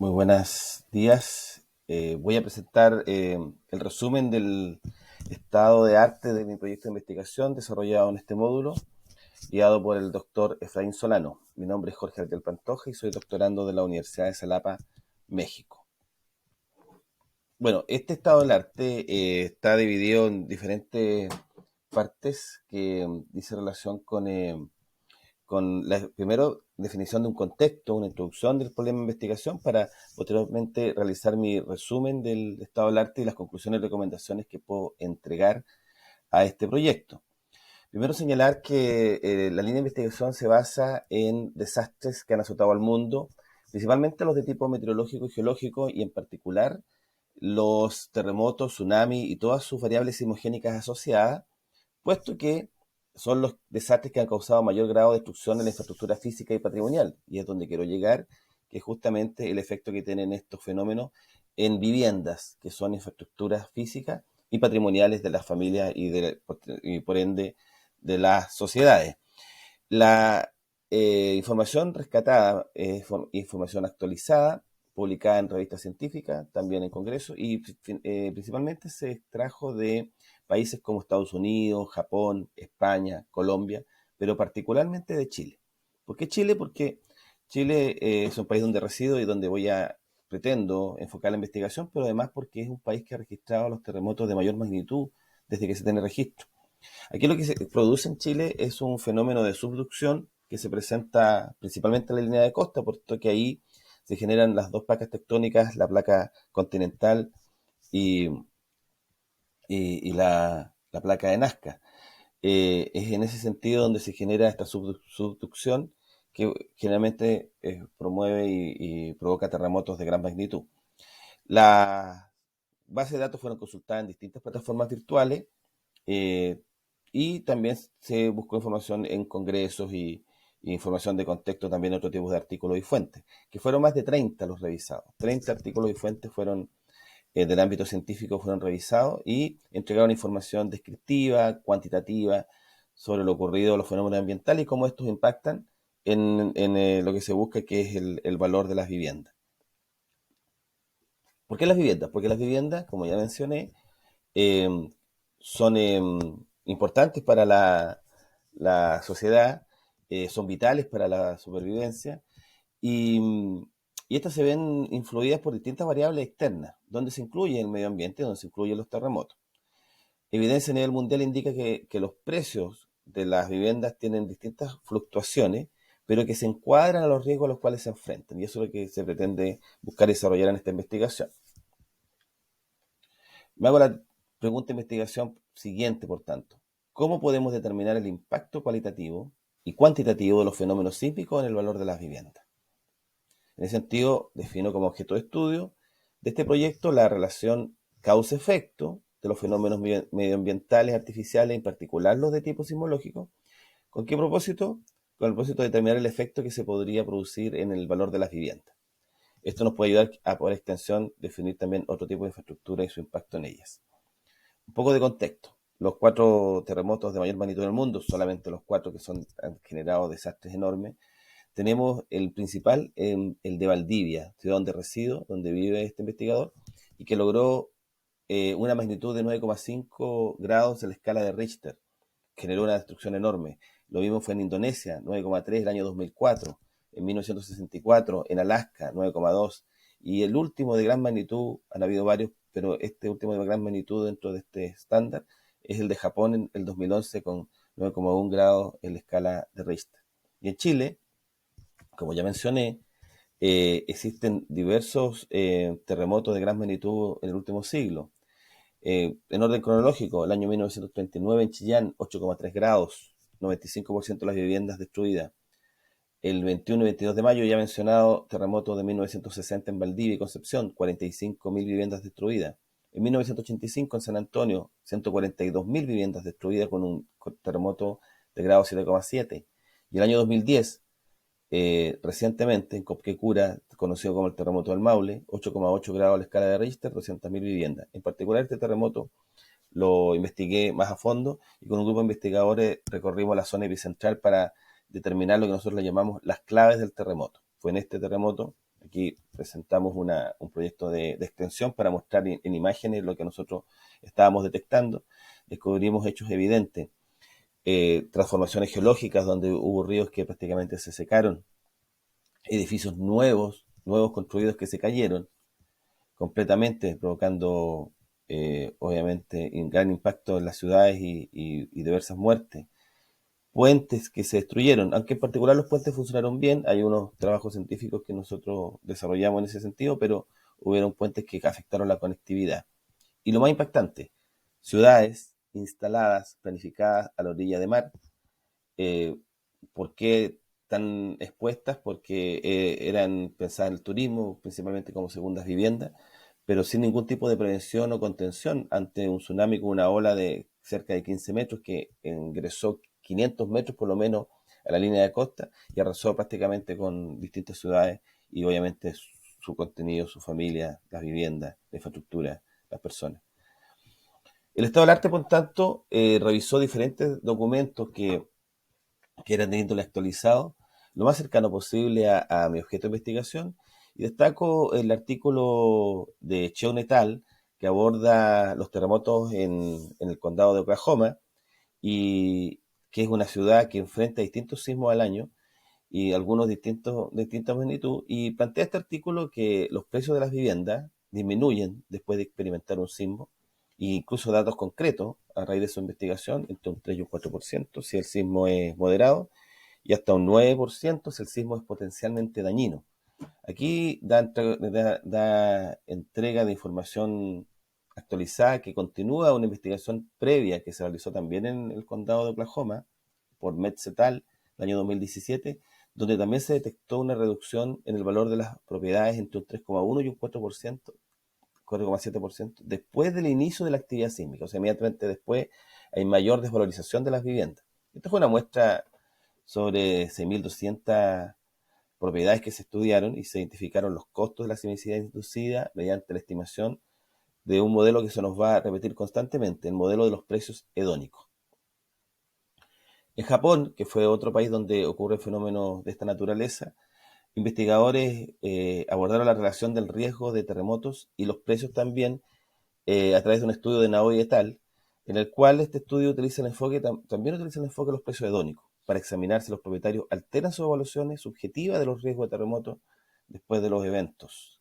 Muy buenos días. Voy a presentar el resumen del estado de arte de mi proyecto de investigación desarrollado en este módulo, guiado por el doctor Efraín Solano. Mi nombre es Jorge Ariel Pantoja y soy doctorando de la Universidad de Xalapa, México. Bueno, este estado del arte está dividido en diferentes partes que dice relación con la primero definición de un contexto, una introducción del problema de investigación para posteriormente realizar mi resumen del estado del arte y las conclusiones y recomendaciones que puedo entregar a este proyecto. Primero señalar que la línea de investigación se basa en desastres que han azotado al mundo, principalmente los de tipo meteorológico y geológico, y en particular los terremotos, tsunamis y todas sus variables sismogénicas asociadas, puesto que son los desastres que han causado mayor grado de destrucción en la infraestructura física y patrimonial, y es donde quiero llegar, que es justamente el efecto que tienen estos fenómenos en viviendas, que son infraestructuras físicas y patrimoniales de las familias y por ende de las sociedades. La información rescatada es información actualizada, publicada en revistas científicas, también en congresos, y principalmente se extrajo de países como Estados Unidos, Japón, España, Colombia, pero particularmente de Chile. ¿Por qué Chile? Porque Chile es un país donde resido y donde pretendo enfocar la investigación, pero además porque es un país que ha registrado los terremotos de mayor magnitud desde que se tiene registro. Aquí lo que se produce en Chile es un fenómeno de subducción que se presenta principalmente en la línea de costa, puesto que ahí se generan las dos placas tectónicas, la placa continental y, y la placa de Nazca. Es en ese sentido donde se genera esta subducción que generalmente promueve y provoca terremotos de gran magnitud. Las bases de datos fueron consultadas en distintas plataformas virtuales, eh, y también se buscó información en congresos y información de contexto también en otros tipos de artículos y fuentes, que fueron más de 30 los revisados. 30 artículos y fuentes fueron del ámbito científico fueron revisados y entregaron información descriptiva, cuantitativa, sobre lo ocurrido, los fenómenos ambientales y cómo estos impactan en lo que se busca, que es el valor de las viviendas. ¿Por qué las viviendas? Porque las viviendas, como ya mencioné, eh, son importantes para la sociedad, son vitales para la supervivencia y, y estas se ven influidas por distintas variables externas, donde se incluye el medio ambiente, donde se incluyen los terremotos. Evidencia a nivel mundial indica que los precios de las viviendas tienen distintas fluctuaciones, pero que se encuadran a los riesgos a los cuales se enfrentan, y eso es lo que se pretende buscar desarrollar en esta investigación. Me hago la pregunta de investigación siguiente, por tanto. ¿Cómo podemos determinar el impacto cualitativo y cuantitativo de los fenómenos sísmicos en el valor de las viviendas? En ese sentido, defino como objeto de estudio de este proyecto la relación causa-efecto de los fenómenos medioambientales artificiales, en particular los de tipo sismológico. ¿Con qué propósito? Con el propósito de determinar el efecto que se podría producir en el valor de las viviendas. Esto nos puede ayudar a, por extensión, definir también otro tipo de infraestructura y su impacto en ellas. Un poco de contexto. Los 4 terremotos de mayor magnitud en el mundo, solamente los 4 que han generado desastres enormes. Tenemos el principal, el de Valdivia, ciudad donde resido, donde vive este investigador, y que logró una magnitud de 9,5 grados en la escala de Richter. Generó una destrucción enorme. Lo mismo fue en Indonesia, 9,3 el año 2004, en 1964, en Alaska, 9,2. Y el último de gran magnitud, han habido varios, pero este último de gran magnitud dentro de este estándar es el de Japón en el 2011 con 9,1 grados en la escala de Richter. Y en Chile, como ya mencioné, existen diversos terremotos de gran magnitud en el último siglo. En orden cronológico, el año 1939 en Chillán, 8,3 grados, 95% de las viviendas destruidas. El 21 y 22 de mayo, ya mencionado, terremoto de 1960 en Valdivia y Concepción, 45.000 viviendas destruidas. En 1985 en San Antonio, 142.000 viviendas destruidas con un terremoto de grado 7,7. Y el año 2010, recientemente en Copquecura, conocido como el terremoto del Maule, 8,8 grados a la escala de Richter, 200.000 viviendas. En particular, este terremoto lo investigué más a fondo y con un grupo de investigadores recorrimos la zona epicentral para determinar lo que nosotros le llamamos las claves del terremoto. Fue en este terremoto, Aquí presentamos un proyecto de extensión para mostrar en imágenes lo que nosotros estábamos detectando. Descubrimos hechos evidentes, transformaciones geológicas donde hubo ríos que prácticamente se secaron, edificios nuevos construidos que se cayeron completamente, provocando obviamente un gran impacto en las ciudades y diversas muertes. Puentes que se destruyeron, aunque en particular los puentes funcionaron bien, hay unos trabajos científicos que nosotros desarrollamos en ese sentido, pero hubieron puentes que afectaron la conectividad. Y lo más impactante, ciudades instaladas, planificadas a la orilla de mar. Eh, ¿Por qué tan expuestas? Porque eran pensadas en el turismo, principalmente como segundas viviendas, pero sin ningún tipo de prevención o contención ante un tsunami con una ola de cerca de 15 metros que ingresó 500 metros por lo menos a la línea de costa y arrasó prácticamente con distintas ciudades y obviamente su contenido, su familia, las viviendas, la infraestructura, las personas. El Estado del Arte, por tanto, revisó diferentes documentos que eran de índole actualizado, lo más cercano posible a mi objeto de investigación, y destaco el artículo de Cheung et al., que aborda los terremotos en el condado de Oklahoma, y que es una ciudad que enfrenta distintos sismos al año, y algunos de distinta magnitud, y plantea este artículo que los precios de las viviendas disminuyen después de experimentar un sismo, e incluso datos concretos a raíz de su investigación, entre un 3 y un 4% si el sismo es moderado, y hasta un 9% si el sismo es potencialmente dañino. Aquí da entrega de información actualizada que continúa una investigación previa que se realizó también en el condado de Oklahoma por Metz et al. El año 2017, donde también se detectó una reducción en el valor de las propiedades entre un 3,1 y un 4%, 4,7%, después del inicio de la actividad sísmica. O sea, inmediatamente después hay mayor desvalorización de las viviendas. Esta fue una muestra sobre 6.200 propiedades que se estudiaron y se identificaron los costos de la sismicidad inducida mediante la estimación de un modelo que se nos va a repetir constantemente, el modelo de los precios hedónicos. En Japón, que fue otro país donde ocurre fenómenos de esta naturaleza, investigadores abordaron la relación del riesgo de terremotos y los precios también a través de un estudio de Naoi et al., en el cual este estudio utiliza el enfoque, también utiliza el enfoque de los precios hedónicos, para examinar si los propietarios alteran sus evaluaciones subjetivas de los riesgos de terremotos después de los eventos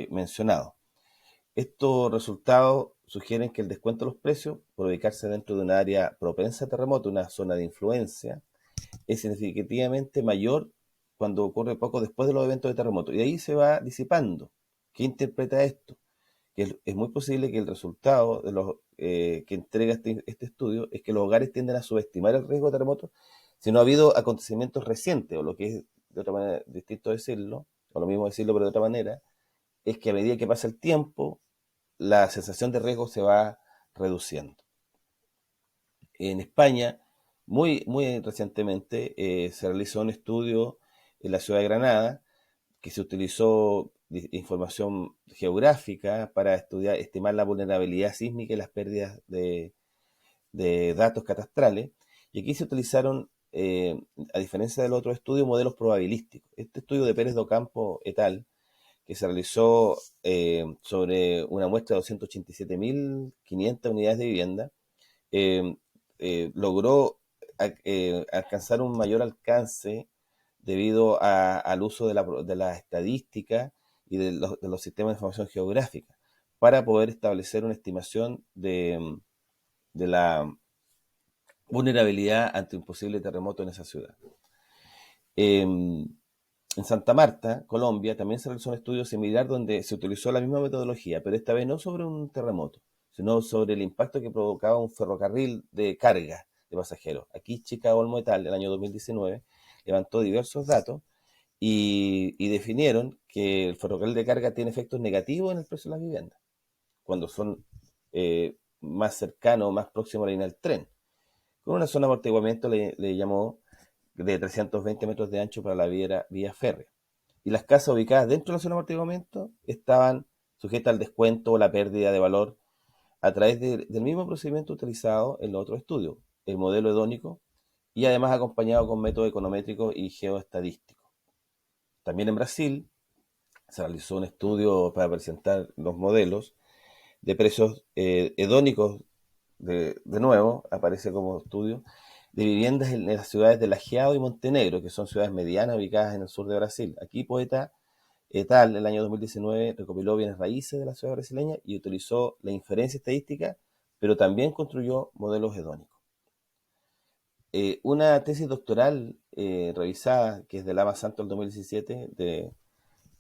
mencionados. Estos resultados sugieren que el descuento de los precios, por ubicarse dentro de un área propensa a terremoto, una zona de influencia, es significativamente mayor cuando ocurre poco después de los eventos de terremoto. Y ahí se va disipando. ¿Qué interpreta esto? Que es muy posible que el resultado de los que entrega este estudio es que los hogares tienden a subestimar el riesgo de terremoto si no ha habido acontecimientos recientes, o lo que es de otra manera distinto decirlo, o lo mismo decirlo pero de otra manera, es que a medida que pasa el tiempo, la sensación de riesgo se va reduciendo. En España, muy recientemente, se realizó un estudio en la ciudad de Granada que se utilizó información geográfica para estimar la vulnerabilidad sísmica y las pérdidas de datos catastrales. Y aquí se utilizaron, a diferencia del otro estudio, modelos probabilísticos. Este estudio de Pérez Docampo et al., que se realizó sobre una muestra de 287.500 unidades de vivienda, eh, logró alcanzar un mayor alcance debido al uso de la estadística y de los sistemas de información geográfica para poder establecer una estimación de la vulnerabilidad ante un posible terremoto en esa ciudad. En Santa Marta, Colombia, también se realizó un estudio similar donde se utilizó la misma metodología, pero esta vez no sobre un terremoto, sino sobre el impacto que provocaba un ferrocarril de carga de pasajeros. Aquí Chica Olmo et al., en el año 2019, levantó diversos datos y definieron que el ferrocarril de carga tiene efectos negativos en el precio de las viviendas, cuando son más cercanos, más próximos a la línea del tren. Con una zona de amortiguamiento le llamó de 320 metros de ancho para la vía férrea. Y las casas ubicadas dentro de la zona de amortiguamiento estaban sujetas al descuento o la pérdida de valor a través del mismo procedimiento utilizado en los otros estudios, el modelo hedónico, y además acompañado con métodos econométricos y geoestadísticos. También en Brasil se realizó un estudio para presentar los modelos de precios hedónicos, de nuevo, aparece como estudio, de viviendas en las ciudades de Lajeado y Montenegro, que son ciudades medianas ubicadas en el sur de Brasil. Aquí Poeta tal, en el año 2019 recopiló bienes raíces de la ciudad brasileña y utilizó la inferencia estadística, pero también construyó modelos hedónicos. Una tesis doctoral revisada, que es del AMA Santo del 2017, de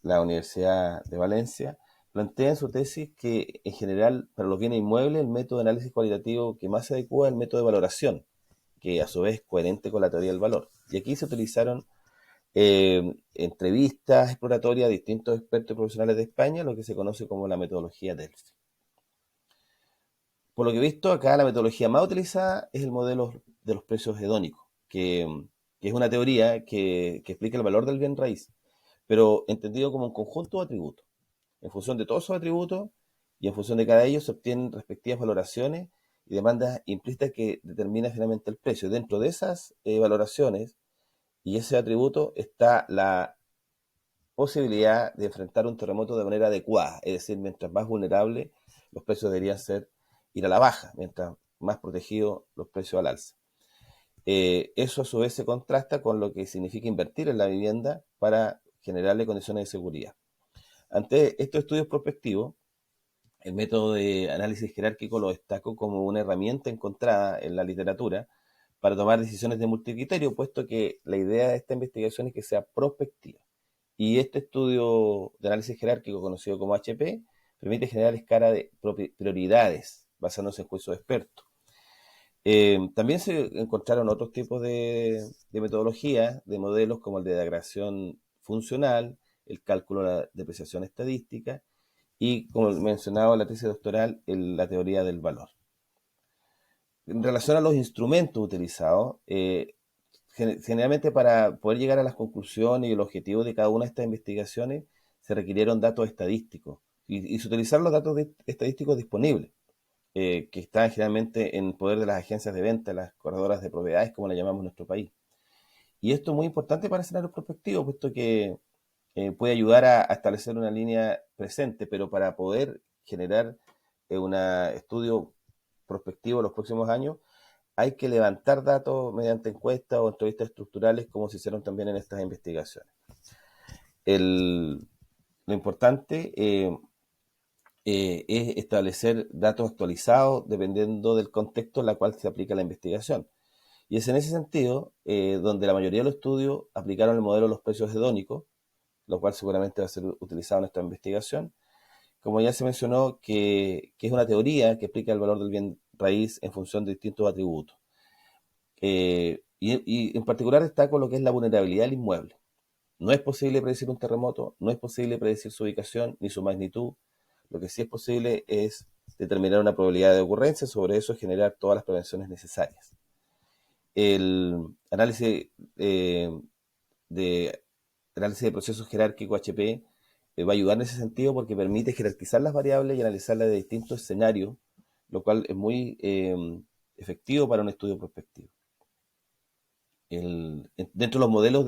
la Universidad de Valencia, plantea en su tesis que, en general, para los bienes inmuebles, el método de análisis cualitativo que más se adecua es el método de valoración, que a su vez es coherente con la teoría del valor. Y aquí se utilizaron entrevistas exploratorias a distintos expertos profesionales de España, lo que se conoce como la metodología Delphi. Por lo que he visto, acá la metodología más utilizada es el modelo de los precios hedónicos, que es una teoría que explica el valor del bien raíz, pero entendido como un conjunto de atributos. En función de todos esos atributos y en función de cada ellos se obtienen respectivas valoraciones y demandas implícitas que determinan finalmente el precio. Dentro de esas valoraciones y ese atributo está la posibilidad de enfrentar un terremoto de manera adecuada, es decir, mientras más vulnerable los precios deberían ser ir a la baja, mientras más protegidos los precios al alza. Eso a su vez se contrasta con lo que significa invertir en la vivienda para generarle condiciones de seguridad. Ante estos estudios prospectivos, el método de análisis jerárquico lo destaco como una herramienta encontrada en la literatura para tomar decisiones de multicriterio, puesto que la idea de esta investigación es que sea prospectiva. Y este estudio de análisis jerárquico, conocido como HP, permite generar escala de prioridades basándose en juicios de expertos. También se encontraron otros tipos de metodologías, de modelos como el de degradación funcional, el cálculo de la depreciación estadística y, como mencionaba en la tesis doctoral, la teoría del valor. En relación a los instrumentos utilizados, generalmente para poder llegar a las conclusiones y el objetivo de cada una de estas investigaciones se requirieron datos estadísticos y se utilizaron los datos estadísticos disponibles, que están generalmente en poder de las agencias de venta, las corredoras de propiedades, como le llamamos en nuestro país. Y esto es muy importante para escenarios prospectivos, puesto que puede ayudar a establecer una línea presente, pero para poder generar un estudio prospectivo en los próximos años, hay que levantar datos mediante encuestas o entrevistas estructurales, como se hicieron también en estas investigaciones. Lo importante es establecer datos actualizados dependiendo del contexto en el cual se aplica la investigación. Y es en ese sentido donde la mayoría de los estudios aplicaron el modelo de los precios hedónicos, lo cual seguramente va a ser utilizado en esta investigación. Como ya se mencionó, que es una teoría que explica el valor del bien raíz en función de distintos atributos. Y en particular destaco lo que es la vulnerabilidad del inmueble. No es posible predecir un terremoto, no es posible predecir su ubicación ni su magnitud. Lo que sí es posible es determinar una probabilidad de ocurrencia, sobre eso generar todas las prevenciones necesarias. El análisis de análisis de procesos jerárquico HP va a ayudar en ese sentido porque permite jerarquizar las variables y analizarlas de distintos escenarios, lo cual es muy efectivo para un estudio prospectivo. Dentro de los modelos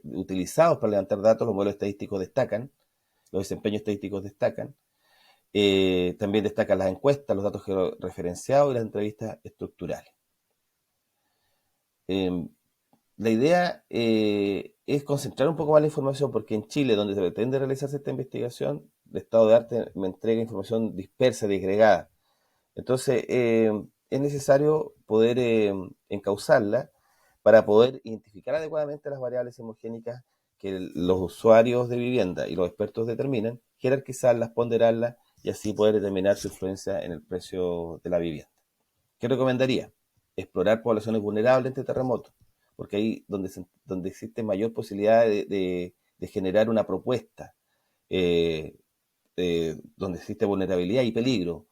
utilizados para levantar datos, los modelos estadísticos destacan, los desempeños estadísticos destacan, también destacan las encuestas, los datos georreferenciados y las entrevistas estructurales. La idea es concentrar un poco más la información porque en Chile, donde se pretende realizarse esta investigación, el estado de arte me entrega información dispersa, disgregada. Entonces, es necesario poder encauzarla para poder identificar adecuadamente las variables homogénicas que los usuarios de vivienda y los expertos determinan, jerarquizarlas, ponderarlas y así poder determinar su influencia en el precio de la vivienda. ¿Qué recomendaría? Explorar poblaciones vulnerables ante terremotos, porque ahí donde existe mayor posibilidad de generar una propuesta, eh, donde existe vulnerabilidad y peligro.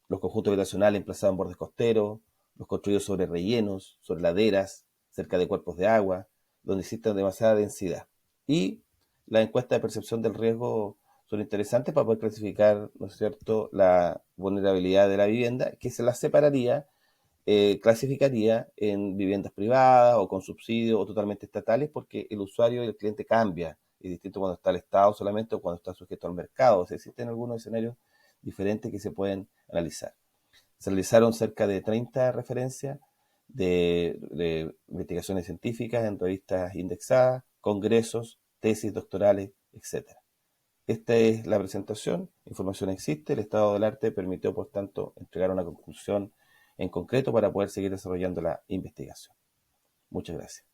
Los conjuntos habitacionales emplazados en bordes costeros, los construidos sobre rellenos, sobre laderas, cerca de cuerpos de agua, donde existe demasiada densidad. Y las encuestas de percepción del riesgo son interesantes para poder clasificar, ¿no es cierto?, la vulnerabilidad de la vivienda, que se la separaría, clasificaría en viviendas privadas o con subsidios o totalmente estatales, porque el usuario y el cliente cambia y distinto cuando está el Estado solamente o cuando está sujeto al mercado. O sea, existen algunos escenarios diferentes que se pueden analizar. Se realizaron cerca de 30 referencias de investigaciones científicas en revistas indexadas, congresos, tesis doctorales, etc. Esta es la presentación, información existe, el estado del arte permitió, por tanto, entregar una conclusión en concreto para poder seguir desarrollando la investigación. Muchas gracias.